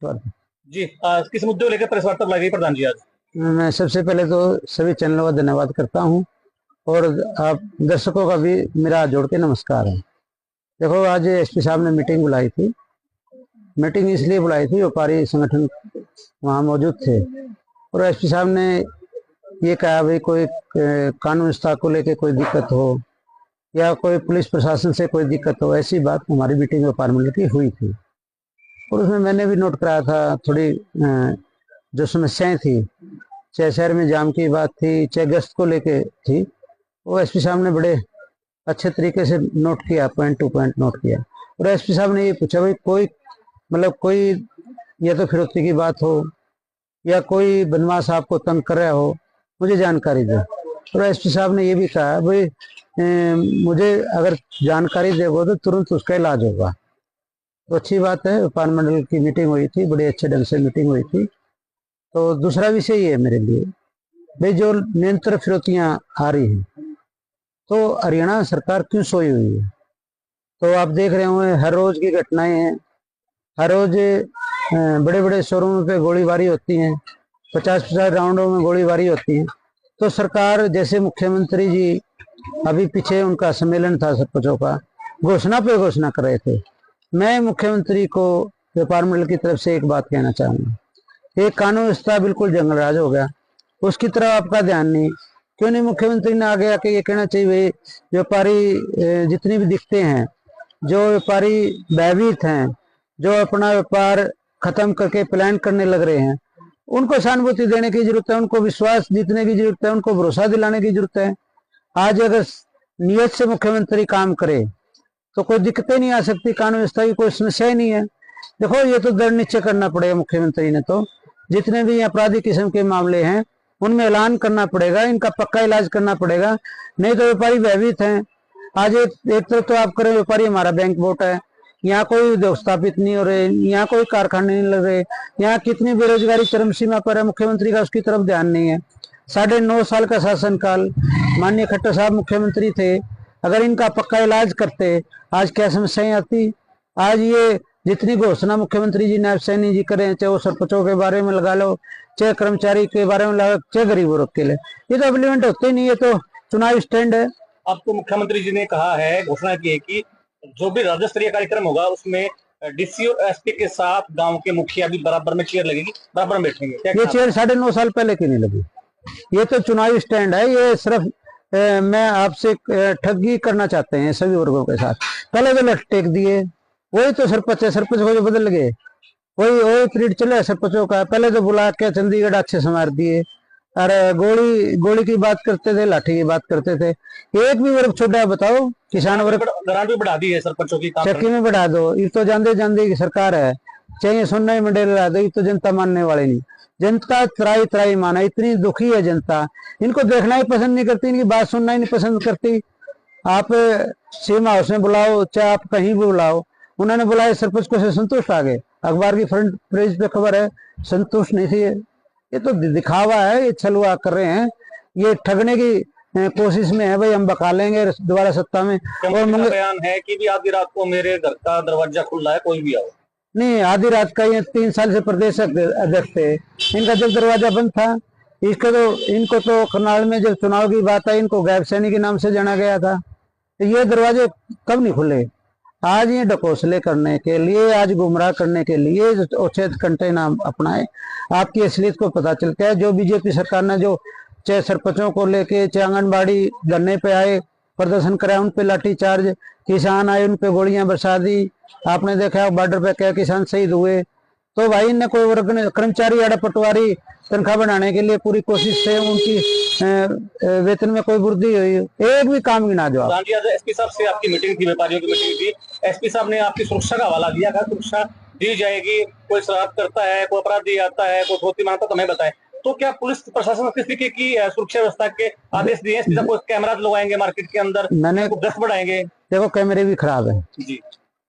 जी किस मुद्दे को लेकर प्रेस वार्ता बुलाई गई प्रधान जी आज? मैं सबसे पहले तो सभी चैनलों का धन्यवाद करता हूं और आप दर्शकों का भी मेरा हाथ जोड़ के नमस्कार है। देखो, आज एसपी साहब ने मीटिंग बुलाई थी। मीटिंग इसलिए बुलाई थी, व्यापारी संगठन वहां मौजूद थे और एसपी साहब ने ये कहा भाई कोई कानून व्यवस्था को लेके कोई दिक्कत हो या कोई पुलिस प्रशासन से कोई दिक्कत हो, ऐसी बात हमारी मीटिंग व्यापार मंडल की हुई थी। और उसमें मैंने भी नोट कराया था थोड़ी जो समस्याएं थी, चाहे शहर में जाम की बात थी, चाहे गश्त को लेके थी, वो एसपी साहब ने बड़े अच्छे तरीके से नोट किया, पॉइंट टू पॉइंट नोट किया। और एसपी साहब ने ये पूछा भाई कोई या तो फिरौती की बात हो या कोई बदमाश आपको तंग कर रहा हो, मुझे जानकारी दे। और एसपी साहब ने ये भी कहा भाई मुझे अगर जानकारी देगा तो तुरंत उसका इलाज होगा। तो अच्छी बात है, व्यापार मंडल की मीटिंग हुई थी, बड़े अच्छे ढंग से मीटिंग हुई थी। तो दूसरा विषय ये है मेरे लिए भाई, जो निरंतर फिरौतियां आ रही हैं तो हरियाणा सरकार क्यों सोई हुई है? तो आप देख रहे होंगे हर रोज की घटनाएं हैं, हर रोज बड़े बड़े शोरूम पे गोलीबारी होती है, 50-50 राउंडों में गोलीबारी होती है। तो सरकार, जैसे मुख्यमंत्री जी अभी पीछे उनका सम्मेलन था सरपंचों का, घोषणा पे घोषणा कर रहे थे। मैं मुख्यमंत्री को व्यापार मंडल की तरफ से एक बात कहना चाहूंगा, एक कानून व्यवस्था बिल्कुल जंगलराज हो गया, उसकी तरफ आपका ध्यान नहीं। क्यों नहीं मुख्यमंत्री ने आगे आके ये कहना चाहिए भाई व्यापारी जितने भी दिखते हैं, जो व्यापारी भयभीत हैं, जो अपना व्यापार खत्म करके प्लान करने लग रहे हैं, उनको सहानुभूति देने की जरूरत है, उनको विश्वास जीतने की जरूरत है, उनको भरोसा दिलाने की जरूरत है। आज अगर नियत से मुख्यमंत्री काम करे तो कोई दिक्कतें नहीं आ सकती, कानून व्यवस्था की कोई समस्या ही नहीं है। देखो, ये तो दृढ़ निश्चय करना पड़ेगा मुख्यमंत्री ने, तो जितने भी आपराधिक किस्म के मामले हैं उनमें ऐलान करना पड़ेगा, इनका पक्का इलाज करना पड़ेगा, नहीं तो व्यापारी भयभीत हैं। आज एक तरफ तो आप करें व्यापारी हमारा बैंक वोट है, यहाँ कोई उद्योग स्थापित नहीं हो रहे, यहाँ कोई कारखाने नहीं लग रहे, यहाँ कितनी बेरोजगारी चरम सीमा पर है, मुख्यमंत्री का उसकी तरफ ध्यान नहीं है। 9.5 साल का शासनकाल, माननीय खट्टर साहब मुख्यमंत्री थे, अगर इनका पक्का इलाज करते आज क्या समस्याएं आती। आज ये जितनी घोषणा मुख्यमंत्री जी नायब सैनी जी करें, चाहे वो सरपंचों के बारे में लगा लो, चाहे कर्मचारी के बारे में लगा, चाहे गरीबों के लिए, ये तो इम्प्लीमेंट होते ही नहीं है, तो चुनावी स्टैंड है। आपको मुख्यमंत्री जी ने कहा है, घोषणा की है कि जो भी राज्य स्तरीय कार्यक्रम होगा उसमें डीसी और एसपी के साथ गांव के मुखिया भी बराबर में चेयर लगेगी, बराबर में बैठेंगे। ये चेयर 9.5 साल पहले की नहीं लगी, ये तो चुनावी स्टैंड है। ये सिर्फ मैं आपसे ठगी करना चाहते हैं सभी वर्गों के साथ। पहले तो लठ टेक दिए, वही तो सरपंच है, सरपंच को जो बदल गए, वही पीरियड चले सरपंचों का। पहले तो बुला के चंडीगढ़ अच्छे संवार दिए, अरे गोली की बात करते थे, लाठी की बात करते थे। एक भी वर्ग छोड़ा है बताओ? किसान वर्ग ग्रांट भी बढ़ा दी है सरपंचों की, चक्की में बढ़ा दो, ये तो जानते जानते की सरकार है, चाहिए सुनना ही मंडे लगा दो, ये तो जनता मानने वाले नहीं। जनता त्राई त्राई माना, इतनी दुखी है जनता, इनको देखना ही पसंद नहीं करती, इनकी बात सुनना ही नहीं पसंद करती। आप सीएम हाउस में बुलाओ, चाहे आप कहीं भी बुलाओ, उन्होंने बुलाया, सरपंच को से संतुष्ट आ गए। अखबार की फ्रंट पेज पे खबर है, संतुष्ट नहीं थी। ये तो दिखावा है, ये छलुआ कर रहे हैं, ये ठगने की कोशिश में है भाई, हम बका लेंगे दोबारा सत्ता में। और बयान है कि भी आधी रात को मेरे घर का दरवाजा खुला है, कोई भी आओ। नहीं, आधी रात का, ये 3 साल से प्रदेश अध्यक्ष थे, इनका जब दरवाजा बंद था, इनको तो करनाल में जब चुनाव की बात आई, इनको गैब सैनी के नाम से जाना गया था। तो ये दरवाजे कब नहीं खुले? आज ये ढकोसले करने के लिए, आज गुमराह करने के लिए उच्छेद कंटे नाम अपनाए, आपकी असलियत को पता चलता है। जो बीजेपी सरकार ने जो चाहे सरपंचों को लेके, चाहे आंगनबाड़ी धरने पे आए, प्रदर्शन कराया, उन पे लाठी चार्ज, किसान आए उन पे गोलियां बरसा दी। आपने देखा बॉर्डर पे क्या किसान शहीद हुए। तो भाई ने कोई वर्ग ने कर्मचारी आड़ा पटवारी तनख्वाह बढ़ाने के लिए पूरी कोशिश से उनकी वेतन में कोई वृद्धि हुई, एक भी काम गिना जो आप। एसपी साहब से आपकी मीटिंग थी, व्यापारियों की मीटिंग थी, एसपी साहब ने आपकी सुरक्षा का हवाला दिया, सुरक्षा दी जाएगी, कोई शराब करता है, कोई अपराधी आता है, कोई धोती मांगता तो हमें बताए। तो क्या पुलिस प्रशासन किस तरीके की सुरक्षा व्यवस्था के आदेश दिए हैं? कैमरा लगवाएंगे मार्केट के अंदर, मैंने गश्त बढ़ाएंगे? देखो, कैमरे भी खराब है जी,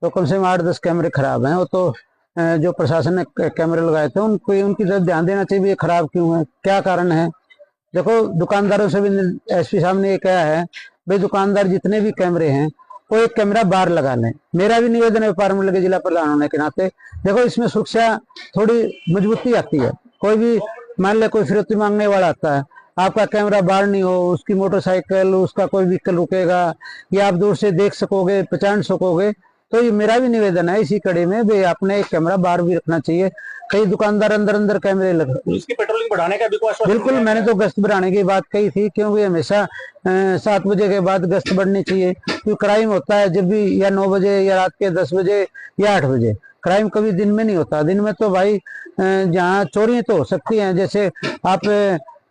तो कम से कम 8-10 कैमरे खराब हैं। वो तो जो प्रशासन ने कैमरे लगाए थे उनकी तरफ ध्यान देना चाहिए, ये खराब क्यों है, क्या कारण है। देखो, दुकानदारों से भी एसपी साहब ने ये कहा है भाई, दुकानदार जितने भी कैमरे हैं वो एक कैमरा बाहर लगा लें। मेरा भी निवेदन है व्यापार मंडल के जिला प्रधान होने के नाते, देखो इसमें सुरक्षा थोड़ी मजबूती आती है। कोई भी मान ले कोई फिरौती मांगने वाला आता है, आपका कैमरा बाहर नहीं हो, उसकी मोटरसाइकिल, उसका कोई व्हीकल रुकेगा, या आप दूर से देख सकोगे, पहचान सकोगे। तो ये मेरा भी निवेदन है इसी कड़ी में भी आपने एक कैमरा बाहर भी रखना चाहिए। कई दुकानदार अंदर अंदर कैमरे लग, इसकी पेट्रोलिंग बढ़ाने का भी कोई आश्वासन बिल्कुल दिया मैंने गया तो गश्त बढ़ाने की बात कही थी, क्योंकि हमेशा 7 बजे के बाद गश्त बढ़नी चाहिए। क्योंकि क्राइम होता है जब भी या 9 बजे या रात के 10 बजे या 8 बजे। क्राइम कभी दिन में नहीं होता। दिन में तो भाई जहाँ चोरी तो हो सकती है, जैसे आप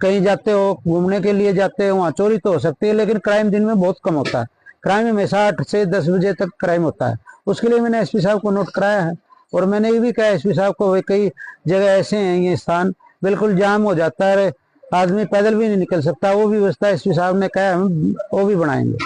कहीं जाते हो, घूमने के लिए जाते हो, वहाँ चोरी तो हो सकती है, लेकिन क्राइम दिन में बहुत कम होता है। क्राइम हमेशा 8 से 10 बजे तक क्राइम होता है। उसके लिए मैंने एसपी साहब को नोट कराया है, और मैंने ये भी कहा एसपी साहब को, कई जगह ऐसे हैं ये स्थान बिल्कुल जाम हो जाता है, आदमी पैदल भी नहीं निकल सकता, वो भी व्यवस्था एसपी साहब ने कहा हम वो भी बनाएंगे।